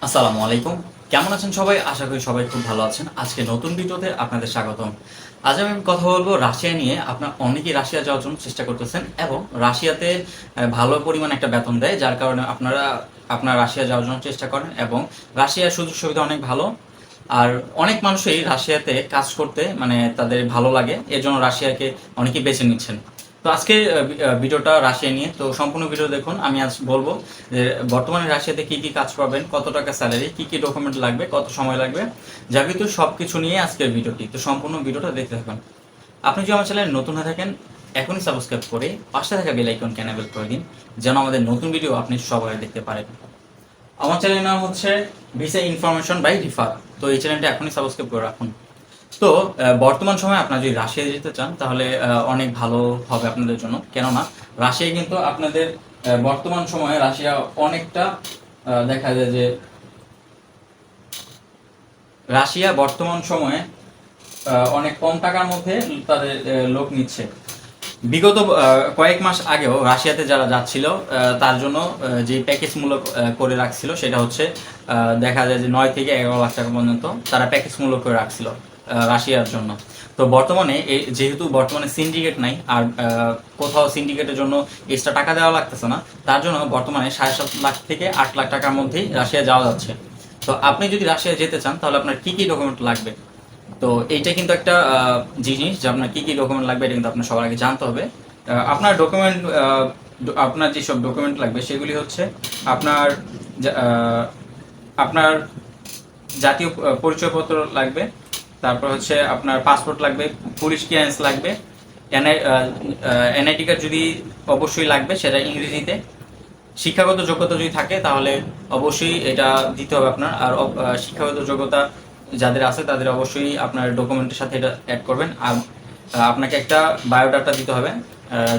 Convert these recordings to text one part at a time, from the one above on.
আসসালামু আলাইকুম। কেমন আছেন সবাই? আশা করি সবাই খুব ভালো আছেন। আজকে নতুন ভিডিওতে আপনাদের স্বাগতম। আজ আমি কথা বলব রাশিয়া নিয়ে। আপনার অনেকেই রাশিয়া যাওয়ার জন্য চেষ্টা করতেছেন এবং রাশিয়াতে ভালো পরিমাণ একটা বেতন দেয়, যার কারণে আপনারা রাশিয়া যাওয়ার জন্য চেষ্টা করেন এবং রাশিয়ার সুযোগ সুবিধা অনেক ভালো। আর অনেক মানুষই রাশিয়াতে কাজ করতে তাদের ভালো লাগে, এজন্য রাশিয়াকে অনেকেই বেছে নিচ্ছেন। তো আজকে ভিডিওটা রাশিয়া নিয়ে, তো সম্পূর্ণ ভিডিও দেখুন। আমি আজ বলবো যে বর্তমানে রাশিয়াতে কি কি কাজ পাবেন, কত টাকা স্যালারি, কি কি ডকুমেন্ট লাগবে, কত সময় লাগবে, যাবতীয় সব কিছু নিয়ে আজকের ভিডিওটি। তো সম্পূর্ণ ভিডিওটা দেখতে থাকুন। আপনি যদি আমার চ্যানেলে নতুন হয়ে থাকেন, এখনই সাবস্ক্রাইব করে পাশে থাকা বেল আইকনকে এনেবল করে দিন, যেন আমাদের নতুন ভিডিও আপনি সবাই দেখতে পারেন। আমার চ্যানেলের নাম হচ্ছে ভিসা ইনফরমেশন বাই রিফাত। তো এই চ্যানেলটা এখনই সাবস্ক্রাইব করে রাখুন। তো বর্তমান সময়ে আপনারা যদি রাশিয়ায় যেতে চান, তাহলে অনেক ভালো হবে আপনাদের জন্য। কেননা রাশিয়া কিন্তু আপনাদের বর্তমান সময়ে রাশিয়া অনেকটা দেখা যায় যে রাশিয়া বর্তমান সময়ে অনেক কম টাকার মধ্যে তাদের লোক নিচ্ছে। বিগত কয়েক মাস আগেও রাশিয়াতে যারা যাচ্ছিল, তার জন্য যে প্যাকেজ মূলক করে রাখছিল, সেটা হচ্ছে দেখা যায় যে 9 থেকে 11 লাখ টাকা পর্যন্ত তারা প্যাকেজ মূলক করে রাখছিল রাশিয়ার জন্য। তো বর্তমানে যেহেতু বর্তমানে সিন্ডিকেট নাই, আর কোথাও সিন্ডিকেটের জন্য এক্সট্রা টাকা দেওয়া লাগতেছে না, তার জন্য বর্তমানে 7.5 লাখ থেকে 8 লাখ টাকার মধ্যেই রাশিয়া যাওয়া যাচ্ছে। তো আপনি যদি রাশিয়া যেতে চান, তাহলে আপনার কী কী ডকুমেন্ট লাগবে? তো এইটা কিন্তু একটা জিনিস যে আপনার কী কী ডকুমেন্ট লাগবে, এটা কিন্তু আপনার সবার আগে জানতে হবে। আপনার ডকুমেন্ট, আপনার যেসব ডকুমেন্ট লাগবে সেগুলি হচ্ছে আপনার আপনার জাতীয় পরিচয়পত্র লাগবে, তারপর হচ্ছে আপনার পাসপোর্ট লাগবে, পুলিশ ক্লিয়ারেন্স লাগবে, এনআইডি কার্ড যদি অবশ্যই লাগবে, সেটা ইংরেজিতে। শিক্ষাগত যোগ্যতা যদি থাকে তাহলে অবশ্যই এটা দিতে হবে আপনার। আর শিক্ষাগত যোগ্যতা যাদের আছে তাদের অবশ্যই আপনার ডকুমেন্টের সাথে এটা অ্যাড করবেন। আর আপনাকে একটা বায়োডাটা দিতে হবে,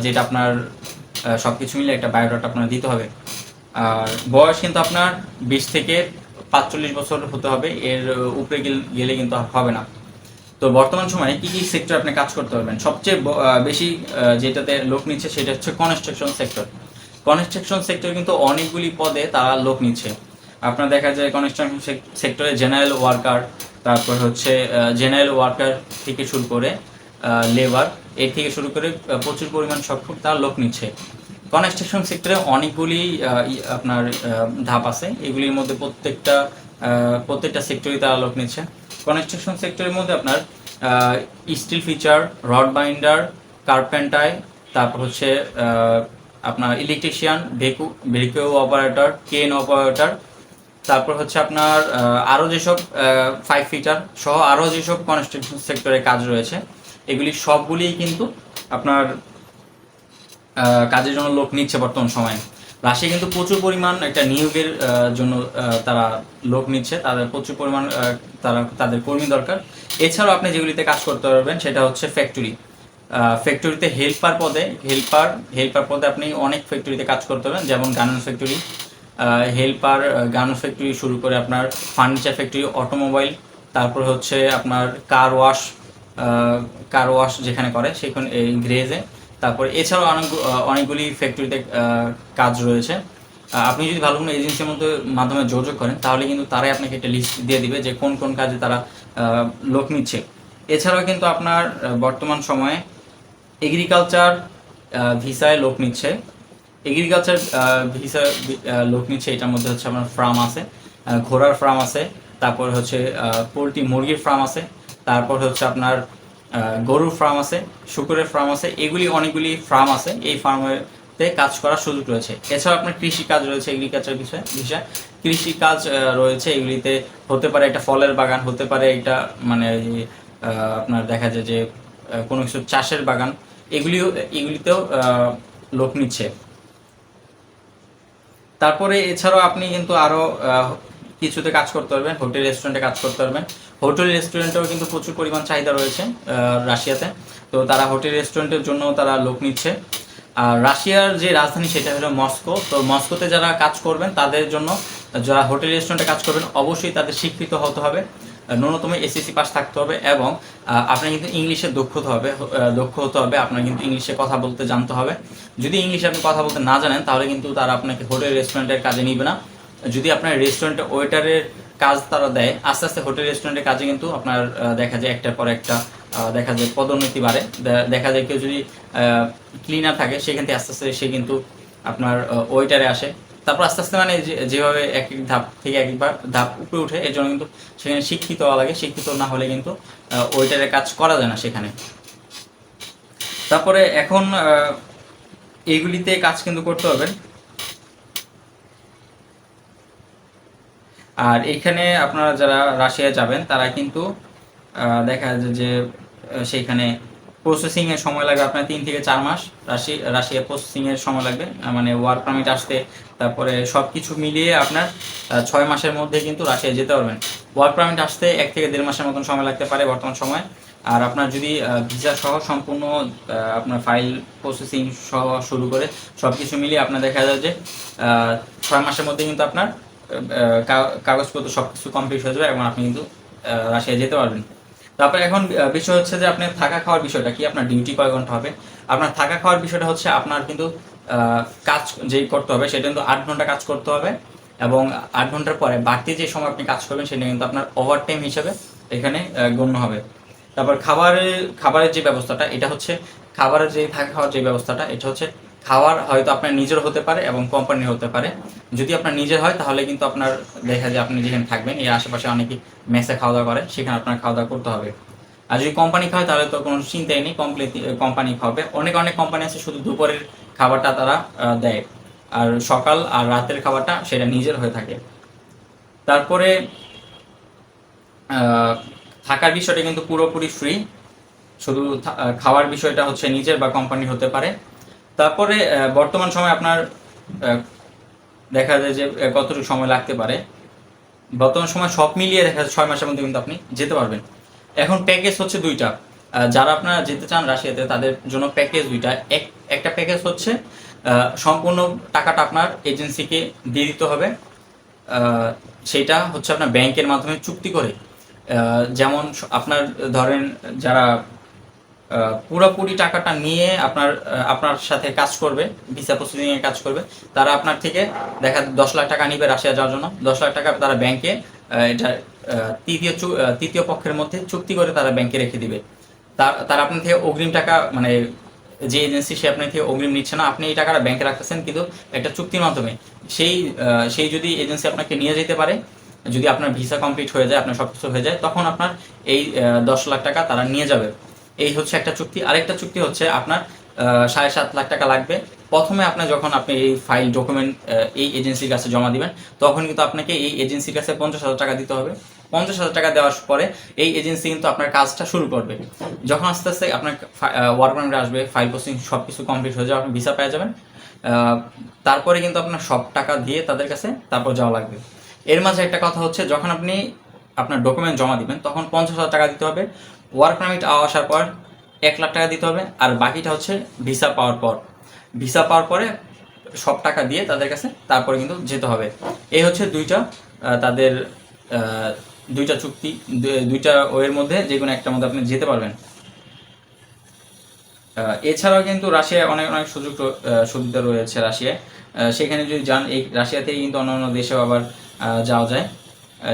যেটা আপনার সব কিছু মিলে একটা বায়োডাটা আপনার দিতে হবে। আর বয়স কিন্তু আপনার 20 থেকে 45 বছর হতে হবে, এর উপরে গেলে কিন্তু হবে না। তো বর্তমান সময়ে কি কি সেক্টর আপনি কাজ করতে পারবেন? সবচেয়ে বেশি যেটাতে লোক নিচ্ছে সেটা হচ্ছে কনস্ট্রাকশন সেক্টর। কনস্ট্রাকশন সেক্টর কিন্তু অনেকগুলি পদে তারা লোক নিচ্ছে। আপনার দেখা যায় কনস্ট্রাকশন সেক্টরে জেনারেল ওয়ার্কার, তারপর হচ্ছে জেনারেল ওয়ার্কার থেকে শুরু করে লেবার, এর থেকে শুরু করে প্রচুর পরিমাণ সংখ্যক তারা লোক নিচ্ছে। কনস্ট্রাকশন সেক্টরে অনেকগুলি আপনার ধাপ আছে, এগুলির মধ্যে প্রত্যেকটা সেক্টরই তারা লোক নিচ্ছে। কনস্ট্রাকশন সেক্টরের মধ্যে আপনার steel fixer, rod binder, carpenter, তারপর হচ্ছে আপনার electrician, vehicle operator, crane operator, তারপর হচ্ছে আপনার আরও যেসব 5 ফিটার সহ আরও যেসব কনস্ট্রাকশন সেক্টরে কাজ রয়েছে, এগুলি সবগুলিই কিন্তু আপনার কাজের জন্য লোক নিচ্ছে বর্তমান সময়ে। রাশিয়া কিন্তু প্রচুর পরিমাণ একটা নিয়োগের জন্য তারা লোক নিচ্ছে, তাদের প্রচুর পরিমাণ তাদের কর্মী দরকার। এছাড়াও আপনি যেগুলিতে কাজ করতে পারবেন সেটা হচ্ছে ফ্যাক্টরিতে হেল্পার পদে আপনি অনেক ফ্যাক্টরিতে কাজ করতে পারবেন, যেমন garments factory, helper, garments factory শুরু করে আপনার ফার্নিচার ফ্যাক্টরি, অটোমোবাইল, তারপর হচ্ছে আপনার কার ওয়াশ যেখানে করে সেখানে এই গ্রেজে। তারপরে এছাড়াও অনেকগুলি ফ্যাক্টরিতে কাজ রয়েছে। আপনি যদি ভালো কোনো এজেন্সির মাধ্যমে যোগাযোগ করেন, তাহলে কিন্তু তারাই আপনাকে একটা লিস্ট দিয়ে দিবে যে কোন কোন কাজে তারা লোক নিচ্ছে। এছাড়াও কিন্তু আপনার বর্তমান সময়ে এগ্রিকালচার ভিসায় লোক নিচ্ছে। এগ্রিকালচার ভিসা লোক নিচ্ছে, এটার মধ্যে হচ্ছে আপনার ফার্ম আছে, ঘোড়ার ফার্ম আছে, তারপর হচ্ছে পোলট্রি মুরগির ফার্ম আছে, তারপর হচ্ছে আপনার গরুর ফার্ম আছে, শুকুরের ফার্ম আছে, এগুলি অনেকগুলি ফার্ম আছে। এই ফার্মেতে কাজ করার সুযোগ রয়েছে। এছাড়াও আপনার কৃষিকাজ রয়েছে, এগ্রিকালচার বিষয় কৃষিকাজ রয়েছে। এগুলিতে হতে পারে একটা ফলের বাগান, হতে পারে একটা আপনার দেখা যায় যে কোনো কিছু চাষের বাগান, এগুলিতেও লোক নিচ্ছে। তারপরে এছাড়াও আপনি কিন্তু আরও কিছুতে কাজ করতে পারবেন, হোটেল রেস্টুরেন্টে কাজ করতে পারবেন। হোটেল রেস্টুরেন্টেও কিন্তু প্রচুর পরিমাণ চাহিদা রয়েছে রাশিয়াতে। তো তারা হোটেল রেস্টুরেন্টের জন্য তারা লোক নিচ্ছে। আর রাশিয়ার যে রাজধানী সেটা হলো মস্কো। তো মস্কোতে যারা কাজ করবেন তাদের জন্য, যারা হোটেল রেস্টুরেন্টে কাজ করবেন, অবশ্যই তাদের শিক্ষিত হতে হবে, ন্যূনতম এসএসসি পাস থাকতে হবে, এবং আপনার কিন্তু ইংলিশে দক্ষ হতে হবে। আপনার কিন্তু ইংলিশে কথা বলতে জানতে হবে। যদি ইংলিশে আপনি কথা বলতে না জানেন, তাহলে কিন্তু তারা আপনাকে হোটেল রেস্টুরেন্টের কাজে নিবে না। যদি আপনার রেস্টুরেন্টে ওয়েটারের কাজ তারা দেয়, আস্তে আস্তে হোটেল রেস্টুরেন্টের কাজে কিন্তু আপনার দেখা যায় একটার পর একটা দেখা যায় পদোন্নতি বাড়ে। দেখা যায় কেউ যদি ক্লিনার থাকে সেখান থেকে আস্তে আস্তে সে কিন্তু আপনার ওয়েটারে আসে। তারপর আস্তে আস্তে মানে যেভাবে এক এক ধাপ থেকে এক একবার ধাপ উপরে উঠে, এর জন্য কিন্তু সেখানে শিক্ষিত হওয়া লাগে। শিক্ষিত না হলে কিন্তু ওয়েটারের কাজ করা যায় না সেখানে। তারপরে এখন এইগুলিতে কাজ কিন্তু করতে হবে। আর এখানে আপনারা যারা রাশিয়া যাবেন তারা কিন্তু দেখা যায় যে সেইখানে প্রসেসিংয়ের সময় লাগবে আপনার 3 থেকে 4 মাস। রাশিয়া প্রসেসিংয়ের সময় লাগবে, মানে ওয়ার্ক পারমিট আসতে। তারপরে সব কিছু মিলিয়ে আপনার 6 মাসের মধ্যে কিন্তু রাশিয়া যেতে পারবেন। ওয়ার্ক পারমিট আসতে 1 থেকে 1.5 মাসের মতন সময় লাগতে পারে বর্তমান সময়। আর আপনার যদি ভিসা সহ সম্পূর্ণ আপনার ফাইল প্রসেসিং সহ শুরু করে সব কিছু মিলিয়ে আপনার দেখা যায় যে 6 মাসের মধ্যে কিন্তু আপনার কাগজপত্র সব কিছু কমপ্লিট হয়ে যাবে এবং আপনি কিন্তু রাশিয়া যেতে পারবেন। তারপরে এখন বিষয় হচ্ছে যে আপনার থাকা খাওয়ার বিষয়টা কি, আপনার ডিউটি কয় ঘন্টা হবে। আপনার থাকা খাওয়ার বিষয়টা হচ্ছে আপনার কিন্তু কাজ যেই করতে হবে সেটা কিন্তু 8 ঘন্টা কাজ করতে হবে, এবং 8 ঘন্টার পরে বাড়তি যে সময় আপনি কাজ করবেন সেটা কিন্তু আপনার ওভার টাইম হিসেবে এখানে গণ্য হবে। তারপর খাবারের যে ব্যবস্থাটা, এটা হচ্ছে খাবারের যে থাকা খাওয়ার যে ব্যবস্থাটা, এটা হচ্ছে খাওয়ার হয়তো আপনার নিজের হতে পারে এবং কোম্পানির হতে পারে। যদি আপনার নিজের হয় তাহলে কিন্তু আপনার দেখা যায় আপনি যেখানে থাকবেন এর আশেপাশে অনেকেই মেসে খাওয়া দাওয়া করে, সেখানে আপনার খাওয়া দাওয়া করতে হবে। আর যদি কোম্পানি খাওয়ায় তাহলে তো কোনো চিন্তাই নেই, কমপ্লিট কোম্পানি খাওয়াবে। অনেক কোম্পানি আছে শুধু দুপুরের খাবারটা তারা দেয়, আর সকাল আর রাতের খাবারটা সেটা নিজের হয়ে থাকে। তারপরে থাকার বিষয়টা কিন্তু পুরোপুরি ফ্রি, শুধু খাওয়ার বিষয়টা হচ্ছে নিজের বা কোম্পানি হতে পারে। তারপরে বর্তমান সময় আপনার দেখা যায় যে কতটুকু সময় লাগতে পারে। বর্তমান সময় সব মিলিয়ে দেখা যায় 6 মাসের মধ্যে কিন্তু আপনি যেতে পারবেন। এখন প্যাকেজ হচ্ছে 2টা। যারা আপনারা যেতে চান রাশিয়াতে তাদের জন্য প্যাকেজ 2টা। একটা প্যাকেজ হচ্ছে সম্পূর্ণ টাকাটা আপনার এজেন্সিকে দিয়ে দিতে হবে। সেইটা হচ্ছে আপনার ব্যাংকের মাধ্যমে চুক্তি করে। যেমন আপনার ধরেন যারা পুরোপুরি টাকাটা নিয়ে আপনার সাথে কাজ করবে, ভিসা প্রসেসিংয়ে কাজ করবে, তারা আপনার থেকে দেখা 10 লাখ টাকা নিবে রাশিয়া যাওয়ার জন্য। 10 লাখ টাকা তারা ব্যাংকে এটা তৃতীয় পক্ষের মধ্যে চুক্তি করে তারা ব্যাংকে রেখে দিবে। তারা আপনার থেকে অগ্রিম টাকা, মানে যে এজেন্সি সে আপনার থেকে অগ্রিম নিচ্ছে না, আপনি এই টাকাটা ব্যাংকে রাখতেছেন কিন্তু একটা চুক্তির মাধ্যমে। সেই যদি এজেন্সি আপনাকে নিয়ে যেতে পারে, যদি আপনার ভিসা কমপ্লিট হয়ে যায়, আপনার সব কিছু হয়ে যায়, তখন আপনার এই 10 লাখ টাকা তারা নিয়ে যাবে। এই হচ্ছে একটা চুক্তি। আরেকটা চুক্তি হচ্ছে আপনার 7.5 লাখ টাকা লাগবে। প্রথমে যখন আপনি এই ফাইল ডকুমেন্ট এই এজেন্সির কাছে জমা দিবেন, তখন কিন্তু আপনাকে এই এজেন্সির কাছে 50,000 টাকা দিতে হবে। 50,000 টাকা দেওয়ার পরে এই এজেন্সি কিন্তু আপনার কাজটা শুরু করবে। যখন আস্তে আস্তে আপনার ওয়ার্ক পারমিট আসবে, ফাইল প্রসেসিং সব কিছু কমপ্লিট হয়ে যাবে, আপনি ভিসা পেয়ে যাবেন। তারপরে কিন্তু আপনার সব টাকা দিয়ে তাদের কাছে তারপর যাওয়া লাগবে। এর মাঝে একটা কথা হচ্ছে, যখন আপনি আপনার ডকুমেন্ট জমা দিবেন তখন 50,000 টাকা দিতে হবে। ওয়ার্ক পারমিট আসার পর 1 লাখ টাকা দিতে হবে, আর বাকিটা হচ্ছে ভিসা পাওয়ার পর। ভিসা পাওয়ার পরে সব টাকা দিয়ে তাদের কাছে তারপরে কিন্তু যেতে হবে। এই হচ্ছে তাদের 2টা চুক্তি, 2টা ওয়ের মধ্যে যে কোনো একটার মধ্যে আপনি যেতে পারবেন। এছাড়াও কিন্তু রাশিয়ায় অনেক সুযোগ সুবিধা রয়েছে রাশিয়ায়। সেখানে যদি যান, এই রাশিয়া থেকে কিন্তু অন্যান্য দেশেও আবার যাওয়া যায়।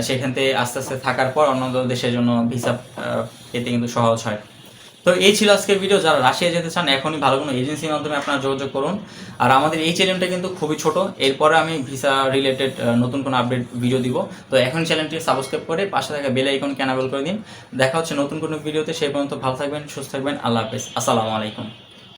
সেখান থেকে আস্তে আস্তে থাকার পর অন্যান্য দেশের জন্য ভিসা পেতে কিন্তু সহজ হয়। তো এই ছিল আজকের ভিডিও। যারা রাশিয়া যেতে চান এখনই ভালো কোনো এজেন্সির মাধ্যমে আপনারা যোগাযোগ করুন। আর আমাদের এই চ্যানেলটা কিন্তু খুবই ছোট, এরপরে আমি ভিসা রিলেটেড নতুন কোনো আপডেট ভিডিও দিব। তো এখন চ্যানেলটি সাবস্ক্রাইব করে পাশে থাকা বেল আইকনকে এনেবল করে দিন। দেখা হচ্ছে নতুন কোনো ভিডিওতে। সেই পর্যন্ত ভালো থাকবেন, সুস্থ থাকবেন। আল্লাহ হাফেজ, আসসালামু আলাইকুম।